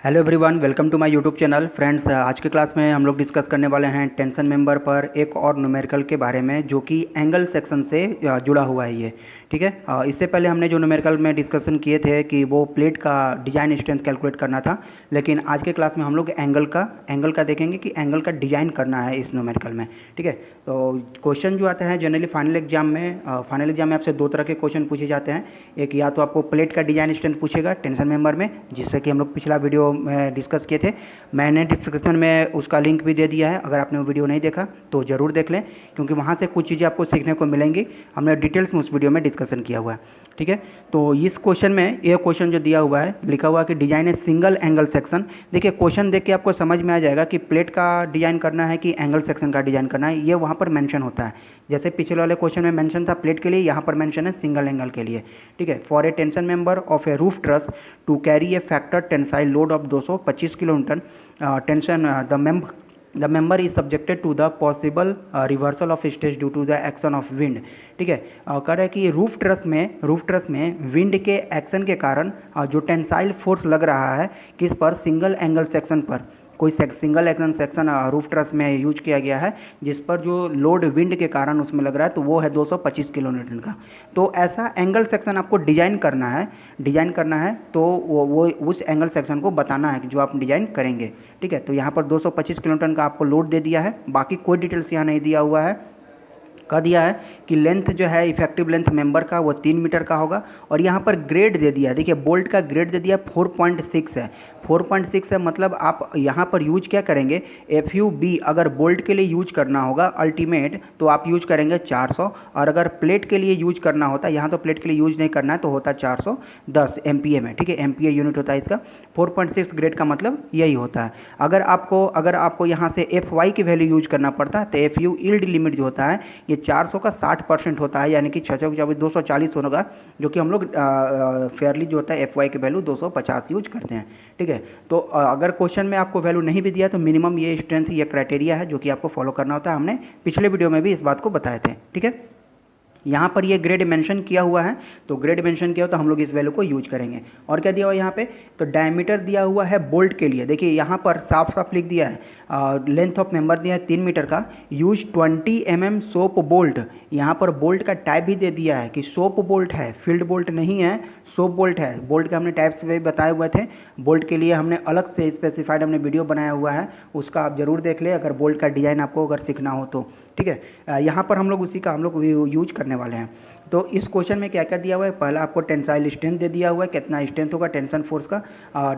Hello everyone, welcome to my YouTube channel. Friends, आज के class में हम लोग डिस्कस करने वाले हैं टेंशन मेंबर पर एक और न्यूमेरिकल के बारे में जो कि एंगल सेक्शन से जुड़ा हुआ है ये। ठीक है। इससे पहले हमने जो न्यूमेरिकल में डिस्कशन किए थे कि वो प्लेट का डिजाइन स्ट्रेंथ कैलकुलेट करना था, लेकिन आज के क्लास में हम लोग एंगल का देखेंगे कि एंगल का डिजाइन करना है इस न्यूमेरिकल में। ठीक है। तो क्वेश्चन जो आता है जनरली फाइनल एग्जाम में आपसे दो तरह के क्वेश्चन पूछे जाते हैं। एक या तो आपको प्लेट का डिजाइन स्ट्रेंथ पूछेगा टेंशन मेंबर में, जिससे कि हम लोग पिछला वीडियो में डिस्कस किए थे। मैंने डिस्क्रिप्शन में उसका लिंक भी दे दिया है, अगर आपने वो वीडियो नहीं देखा तो ज़रूर देख लें, क्योंकि वहाँ से कुछ चीज़ें आपको सीखने को मिलेंगी। हमने डिटेल्स में उस वीडियो में डिस्कशन किया हुआ है। ठीक है। तो इस क्वेश्चन में ये क्वेश्चन जो दिया हुआ है, लिखा हुआ कि design a single angle section. देखिए, क्वेश्चन देख के आपको समझ में आ जाएगा कि प्लेट का डिजाइन करना है कि एंगल सेक्शन का डिजाइन करना है, ये वहाँ पर मेंशन होता है। जैसे पिछले वाले क्वेश्चन में मेंशन था प्लेट के लिए, यहाँ पर मेंशन है सिंगल एंगल के लिए। ठीक है। For a tension member of a roof truss to carry a factor tensile load of 225 kilo newton tension the member is subjected to the possible reversal of stress due to the action of wind. ठीक है। कह रहा है कि roof truss में wind के action के कारण जो टेंसाइल फोर्स लग रहा है किस पर, सिंगल एंगल सेक्शन पर। कोई single angle section roof truss में यूज किया गया है जिस पर जो लोड विंड के कारण उसमें लग रहा है, तो वो है 225 किलो न्यूटन का। तो ऐसा एंगल सेक्शन आपको डिजाइन करना है तो वो उस एंगल सेक्शन को बताना है कि जो आप डिजाइन करेंगे। ठीक है। तो यहाँ पर 225 किलो न्यूटन का आपको लोड दे दिया है, बाकी कोई डिटेल्स यहाँ नहीं दिया हुआ है। कह दिया है कि लेंथ जो है इफेक्टिव लेंथ मेंबर का वो 3 मीटर का होगा, और यहाँ पर ग्रेड दे दिया है। देखिए, बोल्ट का ग्रेड दे दिया 4.6 है। 4.6 है, मतलब आप यहाँ पर यूज क्या करेंगे, FUB अगर बोल्ट के लिए यूज करना होगा अल्टीमेट तो आप यूज करेंगे 400, और अगर प्लेट के लिए यूज करना होता है, यहाँ तो प्लेट के लिए यूज नहीं करना है तो होता 410 MPa में। ठीक है, MPa यूनिट होता है इसका। 4.6 ग्रेड का मतलब यही होता है। अगर आपको यहाँ से FY की वैल्यू यूज करना पड़ता है तो FU यील्ड लिमिट जो होता है ये 400 का 60% होता है, यानी कि 240 होगा, जो कि हम लोग फेयरली जो होता है FY की वैल्यू 250 यूज करते हैं। ठीक है। तो अगर क्वेश्चन में आपको वैल्यू नहीं भी दिया तो मिनिमम ये स्ट्रेंथ, ये क्राइटेरिया है जो कि आपको फॉलो करना होता है। हमने पिछले वीडियो में भी इस बात को बताए थे। ठीक है। यहाँ पर ये ग्रेड मेंशन किया हुआ है, तो ग्रेड मेंशन किया हो तो हम लोग इस वैल्यू को यूज करेंगे। और क्या दिया हुआ है यहाँ पे, तो डायमीटर दिया हुआ है बोल्ट के लिए। देखिए, यहाँ पर साफ साफ लिख दिया है, लेंथ ऑफ मेंबर दिया है 3 मीटर का, यूज 20 mm सोप बोल्ट। यहाँ पर बोल्ट का टाइप भी दे दिया है कि सोप बोल्ट है, फील्ड बोल्ट नहीं है, सोप बोल्ट है। बोल्ट के हमने टाइप्स भी बताए हुए थे, बोल्ट के लिए हमने अलग से स्पेसिफाइड हमने वीडियो बनाया हुआ है, उसका आप जरूर देख ले अगर बोल्ट का डिज़ाइन आपको अगर सीखना हो तो। ठीक है। यहाँ पर हम लोग उसी का हम लोग यूज करने वाले हैं। तो इस क्वेश्चन में क्या क्या दिया हुआ है, पहला आपको टेंसाइल स्ट्रेंथ दे दिया हुआ है, कितना स्ट्रेंथ होगा टेंशन फोर्स का,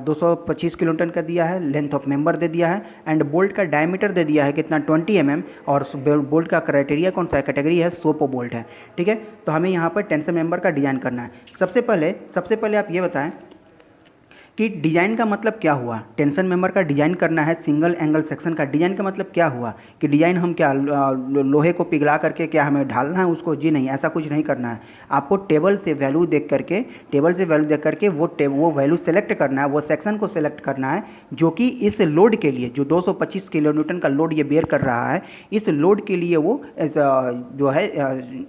225 किलो न्यूटन का दिया है, लेंथ ऑफ मेंबर दे दिया है, एंड बोल्ट का डायमीटर दे दिया है कितना 20 mm, और बोल्ट का क्राइटेरिया कौन सा कैटेगरी है, सोप बोल्ट है। ठीक है। तो हमें यहाँ पर टेंशन मेंबर का डिजाइन करना है। सबसे पहले आप ये बताएं कि डिजाइन का मतलब क्या हुआ। टेंशन मेंबर का डिजाइन करना है सिंगल एंगल सेक्शन का, डिजाइन का मतलब क्या हुआ कि डिजाइन हम क्या लोहे को पिघला करके क्या हमें ढालना है उसको, जी नहीं, ऐसा कुछ नहीं करना है। आपको टेबल से वैल्यू देख करके वो वैल्यू सेलेक्ट करना है, वो सेक्शन को सेलेक्ट करना है जो कि इस लोड के लिए, जो 225 किलो न्यूटन का लोड ये बेयर कर रहा है, इस लोड के लिए वो जो है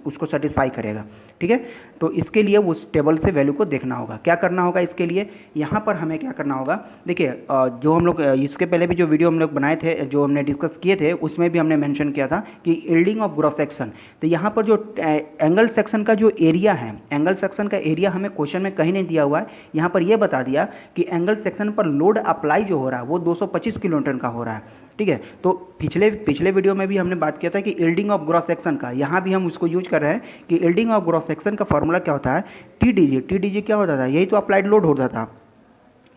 उसको सेटिस्फाई करेगा। ठीक है। तो इसके लिए उस टेबल से वैल्यू को देखना होगा। क्या करना होगा इसके लिए, यहाँ पर हमें क्या करना होगा, देखिए जो हम लोग इसके पहले भी जो वीडियो हम लोग बनाए थे, जो हमने डिस्कस किए थे, उसमें भी हमने मेंशन किया था कि यील्डिंग ऑफ ग्रॉस सेक्शन। तो यहाँ पर जो एंगल सेक्शन का जो एरिया है, एंगल सेक्शन का एरिया हमें क्वेश्चन में कहीं नहीं दिया हुआ है। यहाँ पर यह बता दिया कि एंगल सेक्शन पर लोड अप्लाई जो हो रहा है वो 225 किलो न्यूटन का हो रहा है। ठीक है। तो पिछले वीडियो में भी हमने बात किया था कि यील्डिंग ऑफ ग्रॉस सेक्शन का, यहाँ भी हम उसको यूज कर रहे हैं कि यील्डिंग ऑफ ग्रॉस सेक्शन का फॉर्मूला क्या होता है, TDG क्या होता था, यही तो अप्लाइड लोड होता था।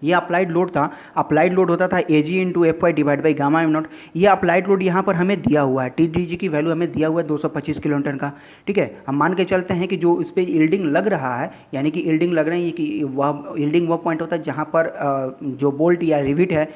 ये अप्लाइड लोड होता था AG into FY divide by gamma M not. ये अप्लाइड लोड यहाँ पर हमें दिया हुआ है, TDG की वैल्यू हमें दिया हुआ है 225 किलो न्यूटन का। ठीक है। हम मान के चलते हैं कि जो इस पर यील्डिंग लग रहा है, यानी कि यील्डिंग लग रही है कि वह यील्डिंग वो पॉइंट होता है जहाँ पर जो बोल्ट या रिविट है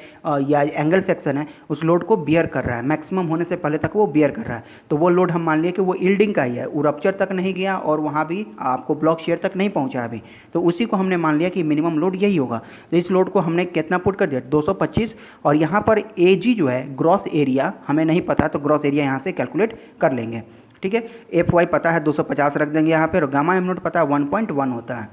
या एंगल सेक्शन है उस लोड को बियर कर रहा है, मैक्सिमम होने से पहले तक वो बियर कर रहा है। तो वो लोड हम मान लिए कि वो यील्डिंग का ही है, वो रप्चर तक नहीं गया और वहाँ भी आपको ब्लॉक शेयर तक नहीं पहुँचा अभी, तो उसी को हमने मान लिया कि मिनिमम लोड यही होगा। तो इस लोड को हमने कितना पुट कर दिया, 225, और यहाँ पर AG जो है ग्रॉस एरिया हमें नहीं पता, तो ग्रॉस एरिया यहाँ से कैलकुलेट कर लेंगे। ठीक है। FY पता है 250 रख देंगे यहाँ पे, और गामा एम नॉट पता है 1.1 होता है।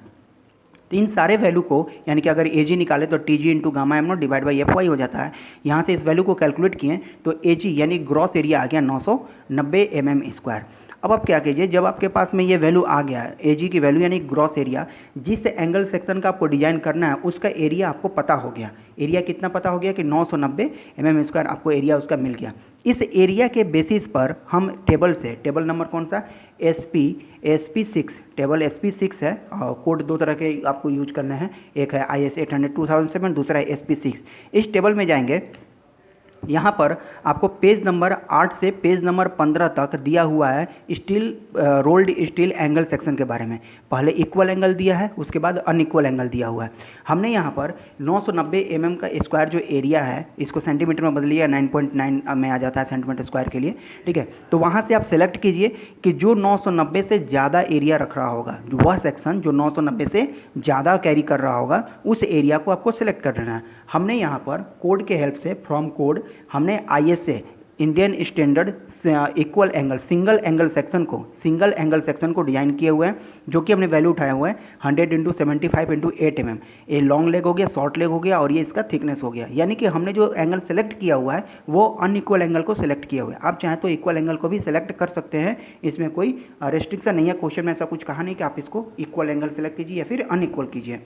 तो इन सारे वैल्यू को यानी कि अगर ए जी निकाले तो T G into gamma M naught divide by F Y हो जाता है। यहाँ से इस वैल्यू को कैलकुलेट किए तो ए जी यानी ग्रॉस एरिया आ गया 990 mm²। अब आप क्या कीजिए, जब आपके पास में ये वैल्यू आ गया ए जी की वैल्यू यानी ग्रॉस एरिया, जिस एंगल सेक्शन का आपको डिजाइन करना है उसका एरिया आपको पता हो गया। एरिया कितना पता हो गया कि 990 mm² आपको एरिया उसका मिल गया। इस एरिया के बेसिस पर हम टेबल से, टेबल नंबर कौन सा, SP6, टेबल SP6 है। कोड दो तरह के आपको यूज करने हैं, एक है IS 800-2007, दूसरा है SP6। इस टेबल में जाएंगे, यहाँ पर आपको पेज नंबर 8 से पेज नंबर 15 तक दिया हुआ है steel rolled steel angle section के बारे में। पहले इक्वल एंगल दिया है, उसके बाद अनइक्वल एंगल दिया हुआ है। हमने यहाँ पर 990 mm का स्क्वायर जो एरिया है, इसको सेंटीमीटर में बदलिए, 9.9 में आ जाता है सेंटीमीटर स्क्वायर के लिए, ठीक है। तो वहाँ से आप सेलेक्ट कीजिए कि जो 990 से ज़्यादा एरिया रख रहा होगा, वह सेक्शन जो 990 से ज़्यादा कैरी कर रहा होगा, उस एरिया को आपको सेलेक्ट कर लेना है। हमने यहाँ पर कोड के हेल्प से, फ्रॉम कोड, हमने ISA Indian standard equal angle single angle section को डिजाइन किए हुए हैं, जो कि हमने वैल्यू उठाया हुआ है 100 इंटू 75 इंटू 8 mm। ये लॉन्ग लेग हो गया, शॉर्ट लेग हो गया, और ये इसका थिकनेस हो गया। यानी कि हमने जो एंगल सेलेक्ट किया हुआ है वो अनइक्वल एंगल को सिलेक्ट किया हुआ है। आप चाहें तो इक्वल एंगल को भी सिलेक्ट कर सकते हैं, इसमें कोई रेस्ट्रिक्शन नहीं है। क्वेश्चन में ऐसा कुछ कहा नहीं कि आप इसको इक्वल एंगल सेलेक्ट कीजिए या फिर अनइक्वल कीजिए।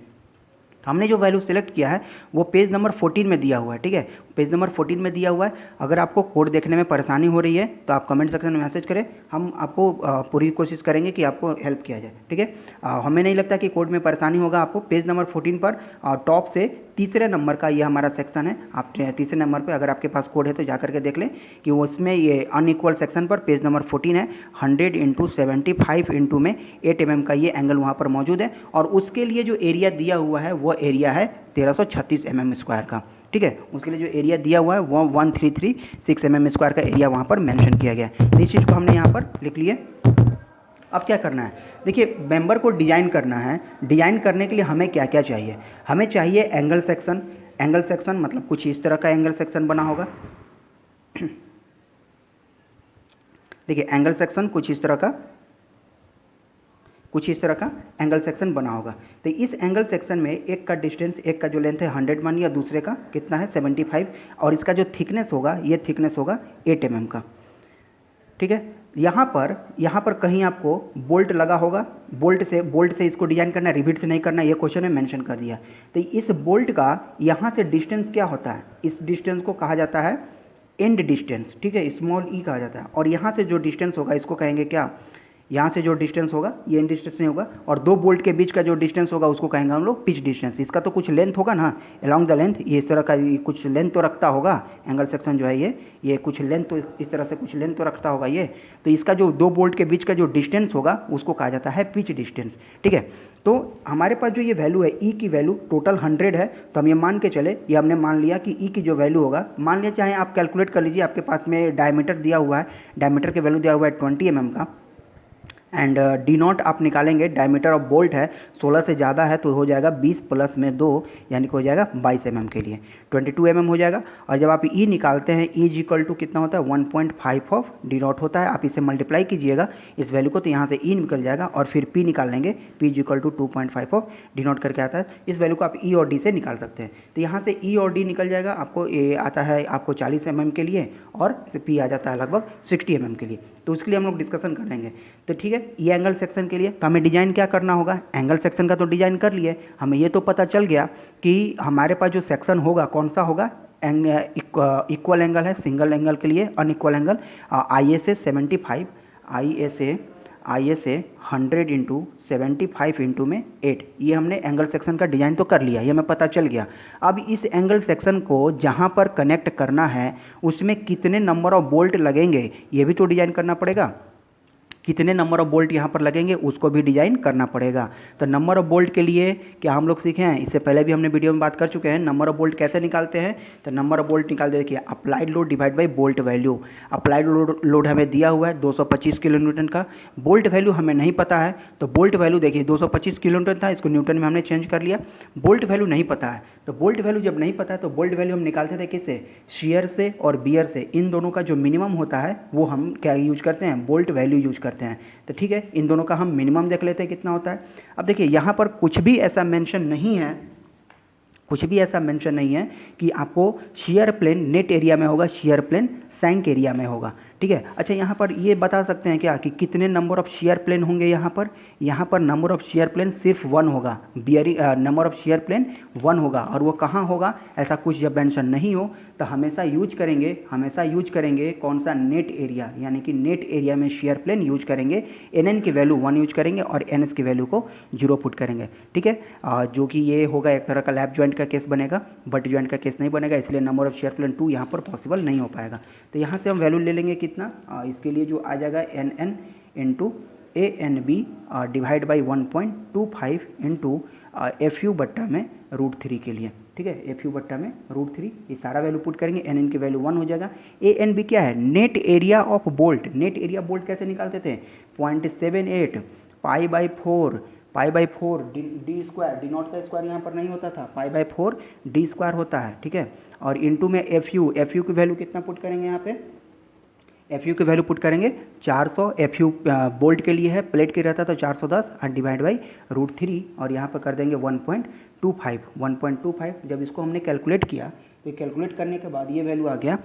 हमने जो वैल्यू सेलेक्ट किया है वो पेज नंबर 14 में दिया हुआ है, ठीक है। पेज नंबर 14 में दिया हुआ है। अगर आपको कोड देखने में परेशानी हो रही है तो आप कमेंट सेक्शन में मैसेज करें, हम आपको पूरी कोशिश करेंगे कि आपको हेल्प किया जाए, ठीक है। हमें नहीं लगता कि कोड में परेशानी होगा आपको। पेज नंबर 14 पर टॉप से तीसरे नंबर का ये हमारा सेक्शन है। आप तीसरे नंबर पे अगर आपके पास कोड है तो जा करके देख लें कि उसमें ये अनइक्वल सेक्शन पर पेज नंबर 14 है, 100 इंटू 75 इंटू में 8 mm का ये एंगल वहाँ पर मौजूद है। और उसके लिए जो एरिया दिया हुआ है वो एरिया है 1336 mm² का, ठीक है। उसके लिए जो एरिया दिया हुआ है वो 1336 mm² का एरिया वहाँ पर मेंशन किया गया है। इस चीज़ को हमने यहाँ पर लिख लिए। अब क्या करना है, देखिए मेंबर को डिजाइन करना है। डिजाइन करने के लिए हमें क्या क्या चाहिए, हमें चाहिए एंगल सेक्शन। एंगल सेक्शन मतलब कुछ इस तरह का एंगल सेक्शन बना होगा। देखिए एंगल सेक्शन कुछ इस तरह का एंगल सेक्शन बना होगा। तो इस एंगल सेक्शन में एक का डिस्टेंस, एक का जो लेंथ है 100 मानिए, दूसरे का कितना है 75, और इसका जो थिकनेस होगा ये थिकनेस होगा 8 mm का, ठीक है। यहाँ पर कहीं आपको बोल्ट लगा होगा, बोल्ट से इसको डिजाइन करना है, रिविट से नहीं करना, ये क्वेश्चन में मेंशन कर दिया। तो इस बोल्ट का यहाँ से डिस्टेंस क्या होता है, इस डिस्टेंस को कहा जाता है एंड डिस्टेंस, ठीक है, स्मॉल ई कहा जाता है। और यहाँ से जो डिस्टेंस होगा इसको कहेंगे क्या, यहाँ से जो डिस्टेंस होगा ये एंड डिस्टेंस नहीं होगा, और दो बोल्ट के बीच का जो डिस्टेंस होगा उसको कहेंगे हम लोग पिच डिस्टेंस। इसका तो कुछ लेंथ होगा ना, अलॉन्ग द लेंथ, ये इस तरह का कुछ लेंथ तो रखता होगा एंगल सेक्शन जो है ये कुछ लेंथ तो इस तरह से कुछ लेंथ तो रखता होगा ये। तो इसका जो दो बोल्ट के बीच का जो डिस्टेंस होगा उसको कहा जाता है पिच डिस्टेंस, ठीक है। तो हमारे पास जो ये वैल्यू है ई की वैल्यू टोटल 100 है, तो हम ये मान के चले, ये हमने मान लिया कि ई की जो वैल्यू होगा, मान लिया, चाहे आप कैलकुलेट कर लीजिए, आपके पास में डायमीटर दिया हुआ है, डायमीटर के वैल्यू दिया हुआ है 20 mm का, एंड डी नॉट आप निकालेंगे, डायमीटर ऑफ बोल्ट है 16 से ज़्यादा है तो हो जाएगा 20 प्लस में 2 यानी कि हो जाएगा 22 mm के लिए 22 mm हो जाएगा। और जब आप ई निकालते हैं ई इज इक्वल टू कितना होता है 1.5 ऑफ डी नॉट होता है। आप इसे मल्टीप्लाई कीजिएगा इस वैल्यू को, तो यहाँ से ई निकल जाएगा और फिर पी निकाल लेंगे, P is equal to 2.5 of D naught करके आता है। इस वैल्यू को आप ई और डी से निकाल सकते हैं। तो यहाँ से ई और डी निकल जाएगा, आपको ए आता है आपको 40 mm के लिए और पी आ जाता है लगभग 60 mm के लिए। तो उसके लिए हम लोग डिस्कशन कर लेंगे। तो ठीक है, ये एंगल सेक्शन के लिए तो हमें डिजाइन क्या करना होगा, एंगल सेक्शन का तो डिजाइन कर लिए, हमें ये तो पता चल गया कि हमारे पास जो सेक्शन होगा कौन सा होगा, इक्वल एंगल है सिंगल एंगल के लिए, unequal angle ISA 75, ISA 100 into 75 into में 8, ये हमने एंगल सेक्शन का डिज़ाइन तो कर लिया, ये हमें पता चल गया। अब इस एंगल सेक्शन को जहाँ पर कनेक्ट करना है उसमें कितने नंबर ऑफ बोल्ट लगेंगे ये भी तो डिज़ाइन करना पड़ेगा, कितने नंबर ऑफ बोल्ट यहाँ पर लगेंगे उसको भी डिजाइन करना पड़ेगा। तो नंबर ऑफ बोल्ट के लिए क्या हम लोग सीखे हैं, इससे पहले भी हमने वीडियो में बात कर चुके हैं। नंबर ऑफ बोल्ट कैसे निकालते हैं, तो नंबर ऑफ बोल्ट निकालते देखिए, applied load divide by bolt value. Applied load हमें दिया हुआ है 225 किलो न्यूटन का, बोल्ट वैल्यू हमें नहीं पता है, तो बोल्ट वैल्यू देखिए 225 किलो न्यूटन था, इसको न्यूटन में हमने चेंज कर लिया। बोल्ट वैल्यू नहीं पता है, तो बोल्ट वैल्यू जब नहीं पता है तो बोल्ट वैल्यू हम निकालते थे किससे, शियर से और बियर से, इन दोनों का जो मिनिमम होता है वो हम क्या यूज करते हैं, बोल्ट वैल्यू यूज करते हैं। करते हैं। तो ठीक है, इन दोनों का हम मिनिमम देख लेते हैं कितना होता है। अब देखिए यहाँ पर कुछ भी ऐसा मेंशन नहीं है, कुछ भी ऐसा मेंशन नहीं है कि आपको शियर प्लेन नेट एरिया में होगा, शियर प्लेन सैंक एरिया में होगा। ठीक है, अच्छा यहाँ पर ये बता सकते हैं क्या कि कितने नंबर ऑफ शियर प्लेन होंगे यहाँ पर नंबर ऑफ शियर प्लेन सिर्फ 1 होगा, bearing number of shear plane 1 होगा। और वो कहाँ होगा, ऐसा कुछ जब मेंशन नहीं हो तो हमेशा यूज करेंगे कौन सा, नेट एरिया, यानी कि नेट एरिया में शियर प्लेन यूज करेंगे। एन की वैल्यू 1 यूज करेंगे और एन एस की वैल्यू को 0 पुट करेंगे। ठीक है, जो कि ये होगा एक तरह का लैप जॉइंट का केस बनेगा, बट जॉइंट का केस नहीं बनेगा, इसलिए नंबर ऑफ शियर प्लेन 2 यहाँ पर पॉसिबल नहीं हो पाएगा। तो यहाँ से हम वैल्यू ले लेंगे कितना, इसके लिए जो आ जाएगा N N into A N B divide by 1.25 into F U बट्टा में √3 के लिए। ठीक है, एफ यू बट्टा में √3, ये सारा वैल्यू पुट करेंगे, एन एन की वैल्यू 1 हो जाएगा। ए एन बी क्या है, net area of bolt. Net area bolt कैसे निकालते थे, 0.78 pi by 4 D square, D not का स्क्वायर यहाँ पर नहीं होता था, पाई/4 डी स्क्वायर होता है। ठीक है, और इंटू में एफ यू की वैल्यू कितना पुट करेंगे यहाँ पे, एफ यू की वैल्यू पुट करेंगे 400, एफ यू बोल्ट के लिए है, प्लेट के रहता तो 410 और डिवाइड बाई √3 और यहाँ पर कर देंगे 1.25। जब इसको हमने कैलकुलेट किया तो कैलकुलेट करने के बाद ये वैल्यू आ गया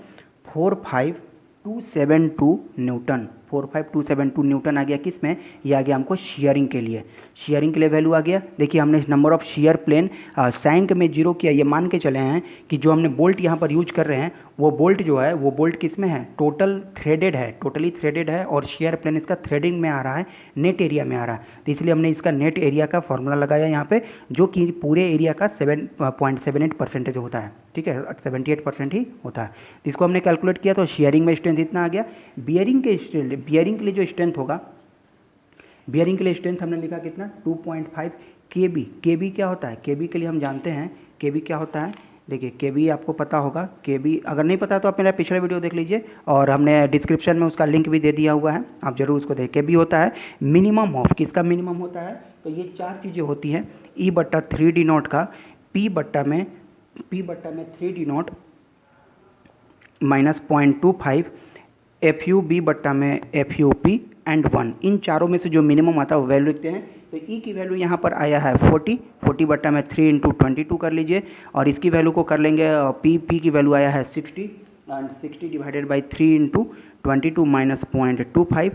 45272 न्यूटन। 45272 न्यूटन आ गया, किस में, ये आ गया हमको शियरिंग के लिए। शियरिंग के लिए वैल्यू आ गया। देखिए हमने नंबर ऑफ शियर प्लेन सैंक में 0 किया, ये मान के चले हैं कि जो हमने बोल्ट यहाँ पर यूज कर रहे हैं वो बोल्ट जो है वो बोल्ट किस में है, टोटली थ्रेडेड है और शियर प्लेन इसका थ्रेडिंग में आ रहा है, नेट एरिया में आ रहा है। तो इसलिए हमने इसका नेट एरिया का फॉर्मूला लगाया यहाँ पे, जो कि पूरे एरिया का 7.78% होता है। ठीक है, 78% ही होता है। तो इसको हमने कैलकुलेट किया तो शियरिंग में स्ट्रेंथ इतना आ गया। बियरिंग के लिए जो स्ट्रेंथ होगा, बियरिंग के लिए स्ट्रेंथ हमने लिखा कितना, 2.5 केबी। केबी क्या होता है, केबी के लिए हम जानते हैं केबी क्या होता है। देखिए केबी आपको पता होगा, केबी अगर नहीं पता तो आप मेरा पिछला वीडियो देख लीजिए और हमने डिस्क्रिप्शन में उसका लिंक भी दे दिया हुआ है, आप जरूर उसको देखें। केबी होता है मिनिमम ऑफ, किसका मिनिमम होता है, तो ये 4 चीज़ें होती हैं, E/3D0 का, P बट्टा में 3D0 माइनस 0.25, FUB बट्टा में FUP एंड 1। इन चारों में से जो मिनिमम आता है वो वैल्यू लिखते हैं। तो ई की वैल्यू यहाँ पर आया है 40 बट्टा में 3 × 22 कर लीजिए और इसकी वैल्यू को कर लेंगे पी की वैल्यू आया है 60 and 60 divided by 3 × 22 minus 0.25।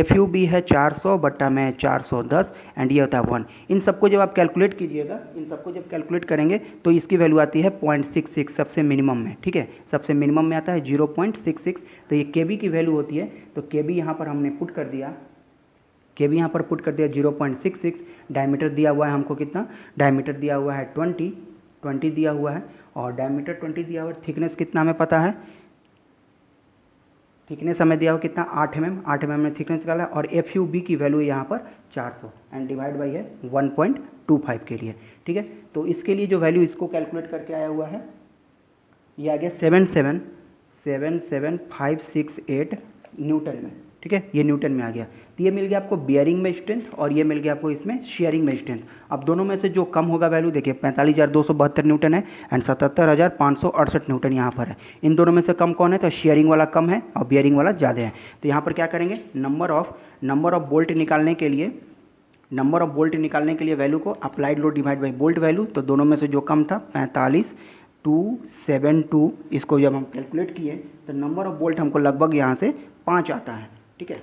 FUB है 400 बट्टा में 410 एंड ये होता है 1। इन सबको जब आप कैलकुलेट कीजिएगा, इन सबको जब कैलकुलेट करेंगे तो इसकी वैल्यू आती है 0.66 सबसे मिनिमम में। ठीक है, सबसे मिनिमम में आता है 0.66। तो ये केबी की वैल्यू होती है, तो केबी यहाँ पर हमने पुट कर दिया, केबी यहाँ पर पुट कर दिया 0.66। डायमीटर दिया हुआ है हमको कितना, डायमीटर दिया हुआ है 20 दिया हुआ है और डायमीटर 20 दिया हुआ है। थिकनेस कितना हमें पता है, थिकनेस हमें दिया हुआ कितना 8 mm में थिकनेस निकाला और FUB की वैल्यू यहाँ पर 400 एंड डिवाइड बाई है 1.25 के लिए। ठीक है, तो इसके लिए जो वैल्यू इसको कैलकुलेट करके आया हुआ है ये आ गया 77568 न्यूटन में। ठीक है, ये न्यूटन में आ गया। तो ये मिल गया आपको बियरिंग में स्ट्रेंथ और ये मिल गया आपको इसमें शेयरिंग में स्ट्रेंथ। अब दोनों में से जो कम होगा वैल्यू, देखिए 45,272 न्यूटन है एंड 77,568 न्यूटन यहाँ पर है। इन दोनों में से कम कौन है, तो शेयरिंग वाला कम है और बियरिंग वाला ज़्यादा है। तो यहाँ पर क्या करेंगे, नंबर ऑफ बोल्ट निकालने के लिए वैल्यू को applied load divide by bolt value, तो दोनों में से जो कम था 45,272, इसको जब हम कैलकुलेट किए तो नंबर ऑफ बोल्ट हमको लगभग यहाँ से 5 आता है। ठीक है,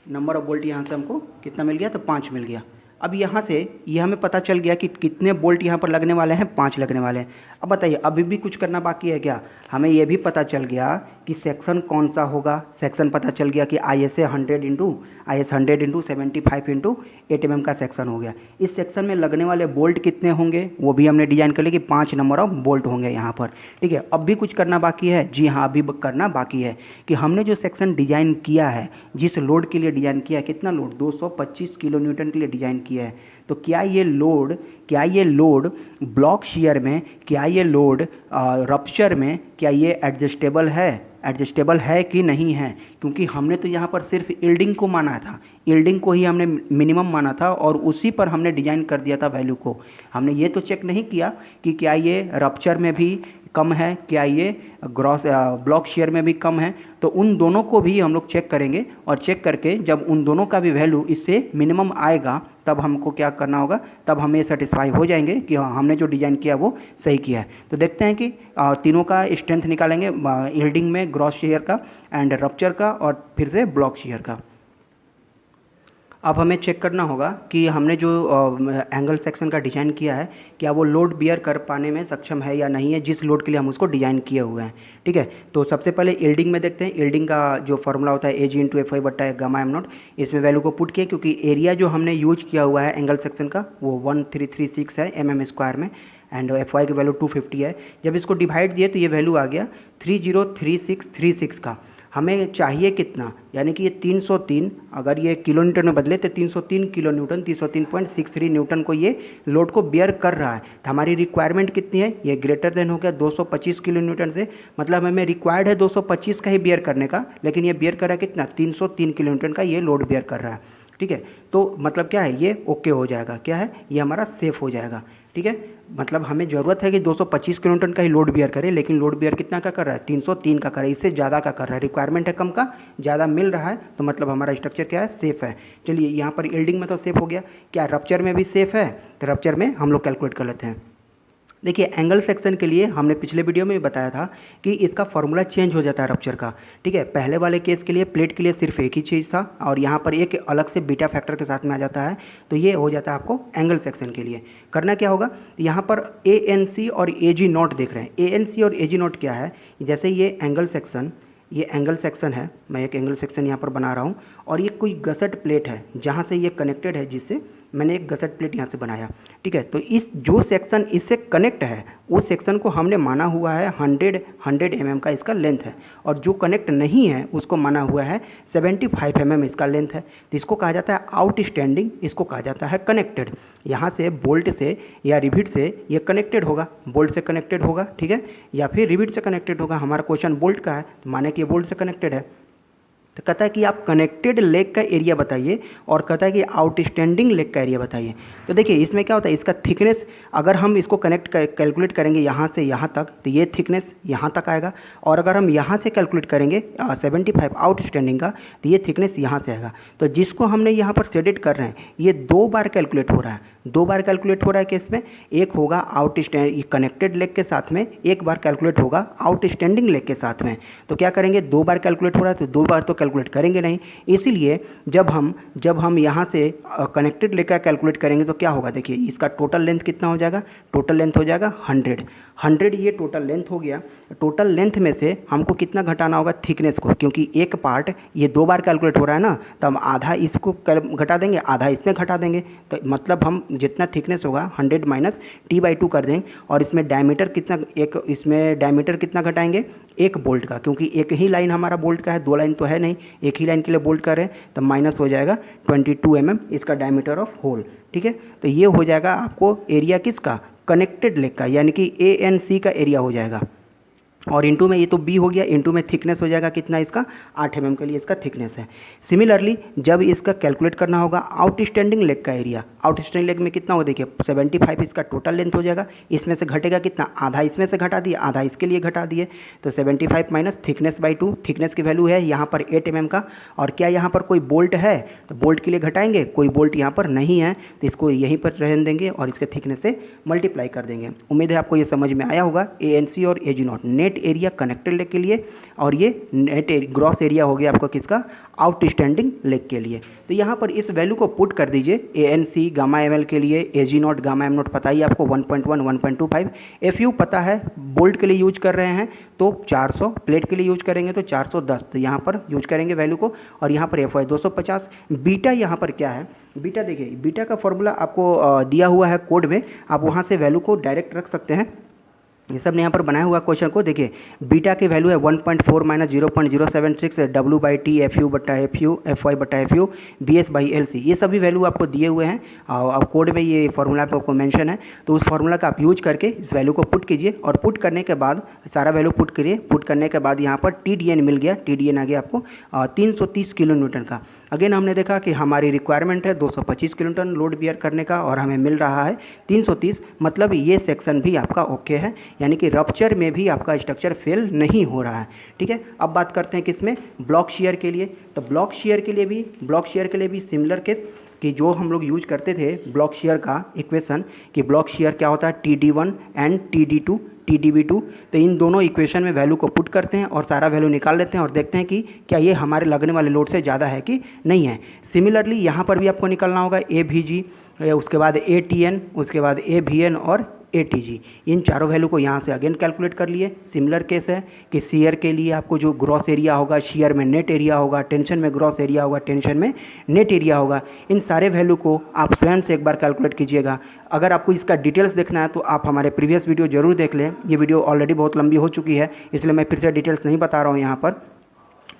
नंबर ऑफ बोल्ट यहाँ से हमको कितना मिल गया, तो 5 मिल गया। अब यहाँ से ये हमें पता चल गया कि कितने बोल्ट यहाँ पर लगने वाले हैं, 5 लगने वाले हैं। अब बताइए अभी भी कुछ करना बाकी है क्या, हमें ये भी पता चल गया कि सेक्शन कौन सा होगा। सेक्शन पता चल गया कि IS 100 × 75 × 8 mm का सेक्शन हो गया। इस सेक्शन में लगने वाले बोल्ट कितने होंगे वो भी हमने डिजाइन कर लिया कि 5 नंबर ऑफ बोल्ट होंगे यहाँ पर। ठीक है, अब भी कुछ करना बाकी है, जी हाँ अभी करना बाकी है कि हमने जो सेक्शन डिजाइन किया है, जिस लोड के लिए डिजाइन किया है, कितना लोड 225 किलोन्यूटन के लिए डिजाइन किया है, तो क्या ये लोड ब्लॉक शियर में, क्या ये लोड रप्चर में, क्या ये एडजस्टेबल है कि नहीं है। क्योंकि हमने तो यहाँ पर सिर्फ यील्डिंग को माना था, यील्डिंग को ही हमने मिनिमम माना था और उसी पर हमने डिजाइन कर दिया था वैल्यू को। हमने ये तो चेक नहीं किया कि क्या ये रप्चर में भी कम है, क्या ये ग्रॉस ब्लॉक शेयर में भी कम है, तो उन दोनों को भी हम लोग चेक करेंगे और चेक करके जब उन दोनों का भी वैल्यू इससे मिनिमम आएगा तब हमको क्या करना होगा, तब हमें सेटिस्फाई हो जाएंगे कि हाँ हमने जो डिज़ाइन किया वो सही किया है। तो देखते हैं कि तीनों का स्ट्रेंथ निकालेंगे, यील्डिंग में ग्रॉस शेयर का एंड रप्चर का और फिर से ब्लॉक शेयर का। अब हमें चेक करना होगा कि हमने जो एंगल सेक्शन का डिज़ाइन किया है क्या वो लोड बियर कर पाने में सक्षम है या नहीं है, जिस लोड के लिए हम उसको डिज़ाइन किए हुए हैं। ठीक है, तो सबसे पहले यील्डिंग में देखते हैं। यील्डिंग का जो फॉर्मूला होता है ए जी इंटू एफ आई बट्टा गामा एम नॉट, इसमें वैल्यू को पुट किया क्योंकि एरिया जो हमने यूज किया हुआ है एंगल सेक्शन का वो 1336 है mm स्क्वायर में एंड एफ वाई की वैल्यू 250 है। जब इसको डिवाइड दिए तो ये वैल्यू आ गया 303636 का। हमें चाहिए कितना, यानी कि ये 303, अगर ये किलो न्यूटन में बदले तो 303 किलो न्यूटन, 303.63 न्यूटन को ये लोड को बियर कर रहा है। तो हमारी रिक्वायरमेंट कितनी है, ये ग्रेटर देन हो गया 225 किलो न्यूटन से, मतलब हमें रिक्वायर्ड है 225 का ही बियर करने का, लेकिन ये बियर कर रहा है कितना, 303 किलो न्यूटन का ये लोड बियर कर रहा है। ठीक है, तो मतलब क्या है, ये ओके हो जाएगा, क्या है ये हमारा सेफ हो जाएगा। ठीक है, मतलब हमें ज़रूरत है कि 225 किलो न्यूटन का ही लोड बियर करे, लेकिन लोड बियर कितना का कर रहा है, 303 का कर रहा है, इससे ज़्यादा का कर रहा है। रिक्वायरमेंट है कम का, ज़्यादा मिल रहा है, तो मतलब हमारा स्ट्रक्चर क्या है, सेफ़ है। चलिए यहाँ पर यील्डिंग में तो सेफ़ हो गया, क्या रप्चर में भी सेफ़ है, तो रप्चर में हम लोग कैलकुलेट कर लेते हैं। देखिए एंगल सेक्शन के लिए हमने पिछले वीडियो में भी बताया था कि इसका फॉर्मूला चेंज हो जाता है रप्चर का। ठीक है, पहले वाले केस के लिए प्लेट के लिए सिर्फ एक ही चीज़ था और यहाँ पर एक अलग से बीटा फैक्टर के साथ में आ जाता है, तो ये हो जाता है आपको एंगल सेक्शन के लिए। करना क्या होगा, यहाँ पर ए एन सी और ए जी नॉट देख रहे हैं। ए एन सी और ए जी नॉट क्या है, जैसे ये एंगल सेक्शन है, मैं एक एंगल सेक्शन यहाँ पर बना रहा हूँ और ये कोई गसट प्लेट है जहाँ से ये कनेक्टेड है, जिससे मैंने एक गसट प्लेट यहाँ से बनाया। ठीक है, तो इस जो सेक्शन इससे कनेक्ट है उस सेक्शन को हमने माना हुआ है 100 mm का इसका लेंथ है, और जो कनेक्ट नहीं है उसको माना हुआ है 75 mm इसका लेंथ है। तो इसको कहा जाता है आउटस्टैंडिंग, इसको कहा जाता है कनेक्टेड। यहाँ से बोल्ट से या रिविट से ये कनेक्टेड होगा, बोल्ट से कनेक्टेड होगा, ठीक है, या फिर रिविट से कनेक्टेड होगा। हमारा क्वेश्चन बोल्ट का है तो माने कि ये बोल्ट से कनेक्टेड है। तो कहता है कि आप कनेक्टेड लेग का एरिया बताइए और कहता है कि आउटस्टैंडिंग लेग का एरिया बताइए। तो देखिए इसमें क्या होता है, इसका थिकनेस अगर हम इसको कैलकुलेट करेंगे यहाँ से यहाँ तक, तो ये थिकनेस यहाँ तक आएगा, और अगर हम यहाँ से कैलकुलेट करेंगे 75 आउटस्टैंडिंग का, तो ये थिकनेस यहाँ से आएगा। तो जिसको हमने यहाँ पर शेडेड कर रहे हैं ये 2 बार कैलकुलेट हो रहा है, 2 बार कैलकुलेट हो रहा है केस में। एक होगा आउटस्टैंड कनेक्टेड लेग के साथ में, एक बार कैलकुलेट होगा आउटस्टैंडिंग लेग के साथ में। तो क्या करेंगे, 2 बार कैलकुलेट हो रहा है तो 2 बार तो कैलकुलेट करेंगे नहीं, इसीलिए जब हम यहाँ से कनेक्टेड लेग का कैलकुलेट करेंगे तो क्या होगा, देखिए इसका टोटल लेंथ कितना हो जाएगा, टोटल लेंथ हो जाएगा 100 ये टोटल लेंथ हो गया। टोटल लेंथ में से हमको कितना घटाना होगा, थिकनेस को, क्योंकि एक पार्ट ये 2 बार कैलकुलेट हो रहा है ना, तो हम आधा इसको घटा देंगे, आधा इसमें घटा देंगे, तो मतलब हम जितना थिकनेस होगा 100 माइनस t/2 कर देंगे। और इसमें डायमीटर कितना, इसमें डायमीटर कितना घटाएंगे, एक बोल्ट का, क्योंकि एक ही लाइन हमारा बोल्ट का है, 2 लाइन तो है नहीं, एक ही लाइन के लिए बोल्ट कर रहे हैं, तो माइनस हो जाएगा 22 mm इसका डायमीटर ऑफ होल। ठीक है, तो ये हो जाएगा आपको एरिया किसका, कनेक्टेड लेग का, यानी कि ए एन सी का एरिया हो जाएगा। और इंटू में ये तो बी हो गया, इंटू में थिकनेस हो जाएगा कितना, इसका 8 mm के लिए इसका थिकनेस है। सिमिलरली जब इसका कैलकुलेट करना होगा आउटस्टैंडिंग लेग का एरिया, आउटस्टैंडिंग लेग में कितना हो, देखिए 75 इसका टोटल लेंथ हो जाएगा, इसमें से घटेगा कितना, आधा इसमें से घटा दिए, आधा इसके लिए घटा दिए, तो 75 माइनस थिकनेस बाई 2, थिकनेस की वैल्यू है यहाँ पर 8 mm का। और क्या यहाँ पर कोई बोल्ट है, तो बोल्ट के लिए घटाएंगे, कोई बोल्ट यहाँ पर नहीं है, तो इसको यहीं पर रहने देंगे और इसके थिकनेस से मल्टीप्लाई कर देंगे। उम्मीद है आपको ये समझ में आया होगा। ए एन सी और A G not net area connected leg के लिए, और ये नेट ग्रॉस एरिया हो गया आपका किसका, आउटस्टैंडिंग लेग के लिए। तो यहाँ पर इस वैल्यू को पुट कर दीजिए, A N C gamma M L के लिए, A G not gamma M not पता ही आपको 1.1 1.25, एफ यू पता है, बोल्ट के लिए यूज कर रहे हैं तो 400, प्लेट के लिए यूज करेंगे तो 410, तो यहाँ पर यूज करेंगे वैल्यू को। और यहाँ पर एफ वाई 250, बीटा यहाँ पर क्या है, बीटा देखिए बीटा का फॉर्मूला आपको दिया हुआ है कोड में, आप वहाँ से वैल्यू को डायरेक्ट रख सकते हैं। ये सब ने यहाँ पर बनाया हुआ क्वेश्चन को देखिए, बीटा की वैल्यू है 1.4 माइनस 0.076 W/T FU बट्टा FU FY बट्टा FU BS/LC, ये सभी वैल्यू आपको दिए हुए हैं और कोड में ये फार्मूला पे आपको मेंशन है। तो उस फार्मूला का आप यूज करके इस वैल्यू को पुट कीजिए, और पुट करने के बाद सारा वैल्यू पुट करिए। पुट करने के बाद यहाँ पर TDN मिल गया, TDN आ गया आपको 330 किलो न्यूटन का। अगेन हमने देखा कि हमारी रिक्वायरमेंट है 225 किलोन्यूटन लोड बियर करने का और हमें मिल रहा है 330, मतलब ये सेक्शन भी आपका ओके है, यानी कि रप्चर में भी आपका स्ट्रक्चर फेल नहीं हो रहा है। ठीक है, अब बात करते हैं किसमें, ब्लॉक शियर के लिए। तो ब्लॉक शियर के लिए भी सिमिलर केस कि जो हम लोग यूज करते थे ब्लॉक शेयर का इक्वेशन, कि ब्लॉक शेयर क्या होता है TD1 एंड TD2 TDB2। तो इन दोनों इक्वेशन में वैल्यू को पुट करते हैं और सारा वैल्यू निकाल लेते हैं और देखते हैं कि क्या ये हमारे लगने वाले लोड से ज़्यादा है कि नहीं है। सिमिलरली यहाँ पर भी आपको निकालना होगा AVG, उसके बाद ATN, उसके बाद AVN और ATG। इन चारों वैल्यू को यहाँ से अगेन कैलकुलेट कर लिए। सिमिलर केस है कि शियर के लिए आपको जो ग्रॉस एरिया होगा, शियर में नेट एरिया होगा, टेंशन में ग्रॉस एरिया होगा, टेंशन में नेट एरिया होगा। इन सारे वैल्यू को आप स्वयं से एक बार कैलकुलेट कीजिएगा। अगर आपको इसका डिटेल्स देखना है तो आप हमारे प्रीवियस वीडियो जरूर देख लें। ये वीडियो ऑलरेडी बहुत लंबी हो चुकी है, इसलिए मैं फिर से डिटेल्स नहीं बता रहा हूँ यहाँ पर।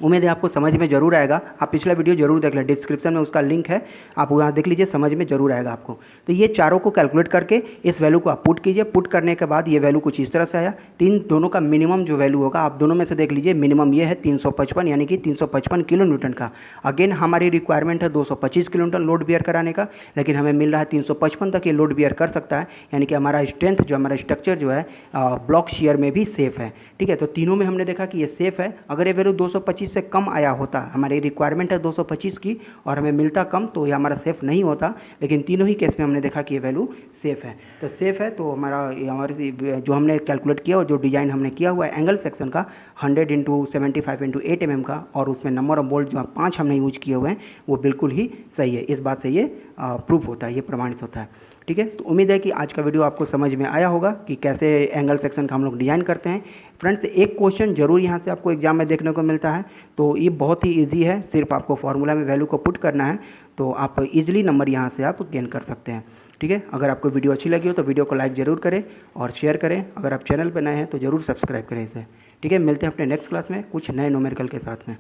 उम्मीद है आपको समझ में जरूर आएगा। आप पिछला वीडियो जरूर देख लें, डिस्क्रिप्शन में उसका लिंक है, आप वहाँ देख लीजिए, समझ में जरूर आएगा आपको। तो ये चारों को कैलकुलेट करके इस वैल्यू को आप पुट कीजिए। पुट करने के बाद ये वैल्यू कुछ इस तरह से आया। दोनों का मिनिमम जो वैल्यू होगा, आप दोनों में से देख लीजिए, मिनिमम ये है 355, यानी कि 355 किलो न्यूटन का। अगेन हमारी रिक्वायरमेंट है 225 किलो न्यूटन लोड बियर कराने का, लेकिन हमें मिल रहा है 355 तक ये लोड बियर कर सकता है, यानी कि हमारा स्ट्रेंथ जो हमारा स्ट्रक्चर जो है ब्लॉक शियर में भी सेफ है। ठीक है, तो तीनों में हमने देखा कि ये सेफ है। अगर ये वैल्यू 225 से कम आया होता, हमारी रिक्वायरमेंट है 225 की और हमें मिलता कम, तो ये हमारा सेफ नहीं होता। लेकिन तीनों ही केस में हमने देखा कि ये वैल्यू सेफ है। तो सेफ है तो हमारी जो हमने कैलकुलेट किया और जो डिज़ाइन हमने किया हुआ है एंगल सेक्शन का 100 इंटू 75 इंटू 8 mm का, और उसमें नंबर ऑफ बोल्ट जो 5 हमने यूज किए हुए हैं, वो बिल्कुल ही सही है। इस बात से ये प्रूफ होता है, ये प्रमाणित होता है। ठीक है, तो उम्मीद है कि आज का वीडियो आपको समझ में आया होगा कि कैसे एंगल सेक्शन का हम लोग डिज़ाइन करते हैं। फ्रेंड्स, एक क्वेश्चन जरूर यहाँ से आपको एग्जाम में देखने को मिलता है, तो ये बहुत ही इजी है, सिर्फ आपको फार्मूला में वैल्यू को पुट करना है, तो आप इजीली नंबर यहाँ से आप गेन कर सकते हैं। ठीक है, अगर आपको वीडियो अच्छी लगी हो तो वीडियो को लाइक ज़रूर करें और शेयर करें। अगर आप चैनल पर नए हैं तो ज़रूर सब्सक्राइब करें इसे। ठीक है, मिलते हैं अपने नेक्स्ट क्लास में कुछ नए न्यूमेरिकल के साथ में।